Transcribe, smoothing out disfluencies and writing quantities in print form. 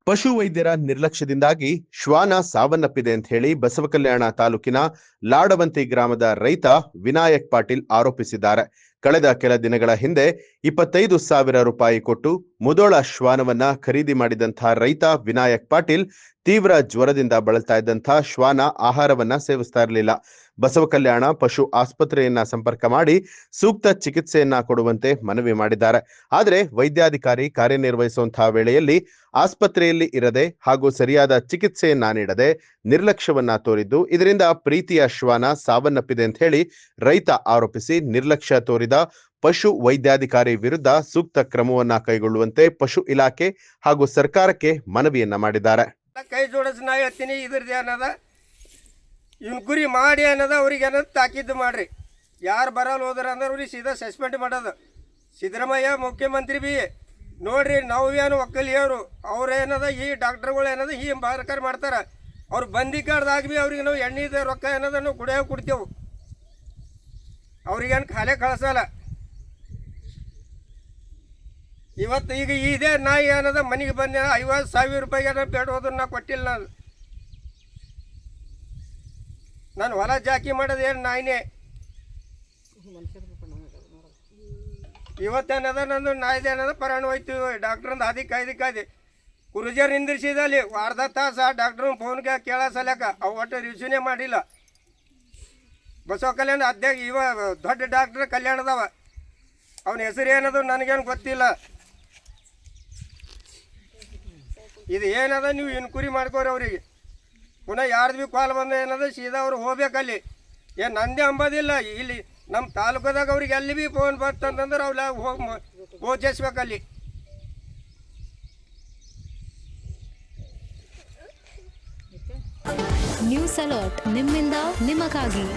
ಪಶು ವೈದ್ಯರ ನಿರ್ಲಕ್ಷ್ಯದಿಂದಾಗಿ ಶ್ವಾನ ಸಾವನ್ನಪ್ಪಿದೆ ಅಂತ ಹೇಳಿ ಬಸವಕಲ್ಯಾಣ ತಾಲೂಕಿನ ಲಾಡವಂತಿ ಗ್ರಾಮದ ರೈತ ವಿನಾಯಕ್ ಪಾಟೀಲ್ ಆರೋಪಿಸಿದ್ದಾರೆ. ಕಳೆದ ಕೆಲ ದಿನಗಳ ಹಿಂದೆ 25,000 ರೂಪಾಯಿ ಕೊಟ್ಟು ಮುದೋಳ ಶ್ವಾನವನ್ನ ಖರೀದಿ ಮಾಡಿದಂತಹ ರೈತ ವಿನಾಯಕ್ ಪಾಟೀಲ್ ತೀವ್ರ ಜ್ವರದಿಂದ ಬಳಲ್ತಾ ಇದ್ದಂತಹ ಶ್ವಾನ ಆಹಾರವನ್ನ ಸೇವಿಸ್ತಾ ಇರಲಿಲ್ಲ. ಬಸವಕಲ್ಯಾಣ ಪಶು ಆಸ್ಪತ್ರೆಯನ್ನ ಸಂಪರ್ಕ ಮಾಡಿ ಸೂಕ್ತ ಚಿಕಿತ್ಸೆಯನ್ನ ಕೊಡುವಂತೆ ಮನವಿ ಮಾಡಿದ್ದಾರೆ. ಆದರೆ ವೈದ್ಯಾಧಿಕಾರಿ ಕಾರ್ಯನಿರ್ವಹಿಸುವಂತಹ ವೇಳೆಯಲ್ಲಿ ಆಸ್ಪತ್ರೆಯಲ್ಲಿ ಇರದೆ ಹಾಗೂ ಸರಿಯಾದ ಚಿಕಿತ್ಸೆಯನ್ನ ನೀಡದೆ ನಿರ್ಲಕ್ಷ್ಯವನ್ನ ತೋರಿದ್ದು, ಇದರಿಂದ ಪ್ರೀತಿಯ ಶ್ವಾನ ಸಾವನ್ನಪ್ಪಿದೆ ಅಂತ ಹೇಳಿ ರೈತ ಆರೋಪಿಸಿ ನಿರ್ಲಕ್ಷ್ಯ ತೋರಿದ ಪಶು ವೈದ್ಯಾಧಿಕಾರಿ ವಿರುದ್ಧ ಸೂಕ್ತ ಕ್ರಮವನ್ನ ಕೈಗೊಳ್ಳುವಂತೆ ಪಶು ಇಲಾಖೆ ಹಾಗೂ ಸರ್ಕಾರಕ್ಕೆ ಮನವಿಯನ್ನ ಮಾಡಿದ್ದಾರೆ. ಕೈ ಜೋಡಿಸಿ ನಾ ಹೇಳ್ತೀನಿ, ಇದ್ರದ್ದು ಏನದ ಇನ್ಕ್ವರಿ ಮಾಡಿ ಅನ್ನೋದ ಅವ್ರಿಗೆ ಏನದು ತಾಕೀದು ಮಾಡ್ರಿ. ಯಾರು ಬರಲ್ಲ ಹೋದ್ರ ಅಂದ್ರೆ ಅವ್ರಿಗೆ ಸೀದಾ ಸಸ್ಪೆಂಡ್ ಮಾಡೋದು. ಸಿದ್ದರಾಮಯ್ಯ ಮುಖ್ಯಮಂತ್ರಿ ಬಿ ನೋಡ್ರಿ, ನಾವು ಏನು ಒಕ್ಕಲಿಯವರು ಅವ್ರೇನದ ಈ ಡಾಕ್ಟರ್ಗಳು ಏನದ ಈ ಬಾರಕಾರ ಮಾಡ್ತಾರೆ. ಅವ್ರು ಬಂದಿ ಕಾರ್ಡ್ದಾಗ ಬಿ ಅವ್ರಿಗೆ ನಾವು ಎಣ್ಣೆದ ರೊಕ್ಕ ಏನದ ನಾವು ಕುಡಿಯೋಕೆ ಕೊಡ್ತೇವೆ. ಅವ್ರಿಗೇನು ಖಾಲಿ ಕಳಿಸಲ್ಲ. ಇವತ್ತು ಈಗ ಇದೇ ನಾಯಿ ಏನದ ಮನೆಗೆ ಬಂದ 50,000 ರೂಪಾಯಿಗೆ ಬೇಡ ಹೋದ್ರೆ ನಾ ಕೊಟ್ಟಿಲ್ಲ. ನಾನು ಹೊಲ ಜಾಕಿ ಮಾಡೋದು ಏನು ನಾಯಿನೇ. ಇವತ್ತೇನದ ನಂದು ನಾಯ್ದೇನದ ಪರಾಣ ಹೋಯ್ತು. ಡಾಕ್ಟ್ರಂದು ಹಾದಿ ಕಾಯ್ದು ಕುರುಜರ್ ನಿಂದಿರ್ಸಿದಲ್ಲಿ ಅರ್ಧ ತಾಸು ಆ ಡಾಕ್ಟ್ರ್ ಫೋನ್ಗೆ ಕೇಳ ಸಲ್ಯಾಕ ಅವು ಒಟ್ಟು ರಿವ್ಯೂನೇ ಮಾಡಿಲ್ಲ. ಬಸವ ಕಲ್ಯಾಣ ಅಧ್ಯಾಗ ಇವ ದೊಡ್ಡ ಡಾಕ್ಟ್ರ್ ಕಲ್ಯಾಣದವ, ಅವನ ಹೆಸರು ಏನದು ನನಗೇನು ಗೊತ್ತಿಲ್ಲ. ಇದು ಏನದ ನೀವು ಇನ್ಕ್ವರಿ ಮಾಡ್ಕೋರಿ ಅವ್ರಿಗೆ. ಪುನಃ ಯಾರ್ದು ಭೀ ಕಾಲ್ ಬಂದ ಏನದ ಸೀದಾ ಅವ್ರು ಹೋಗ್ಬೇಕಲ್ಲಿ. ಏನು ನಂದೇ ಅಂಬೋದಿಲ್ಲ. ಇಲ್ಲಿ ನಮ್ಮ ತಾಲೂಕದಾಗ ಅವ್ರಿಗೆ ಎಲ್ಲಿ ಭೀ ಫೋನ್ ಬರ್ತಂತಂದ್ರೆ ಅವ್ರು ಹೋಗಿ ಓದಿಸ್ಬೇಕಲ್ಲಿ. ನ್ಯೂಸ್ ಅಲರ್ಟ್ ನಿಮ್ಮಿಂದ ನಿಮಗಾಗಿ.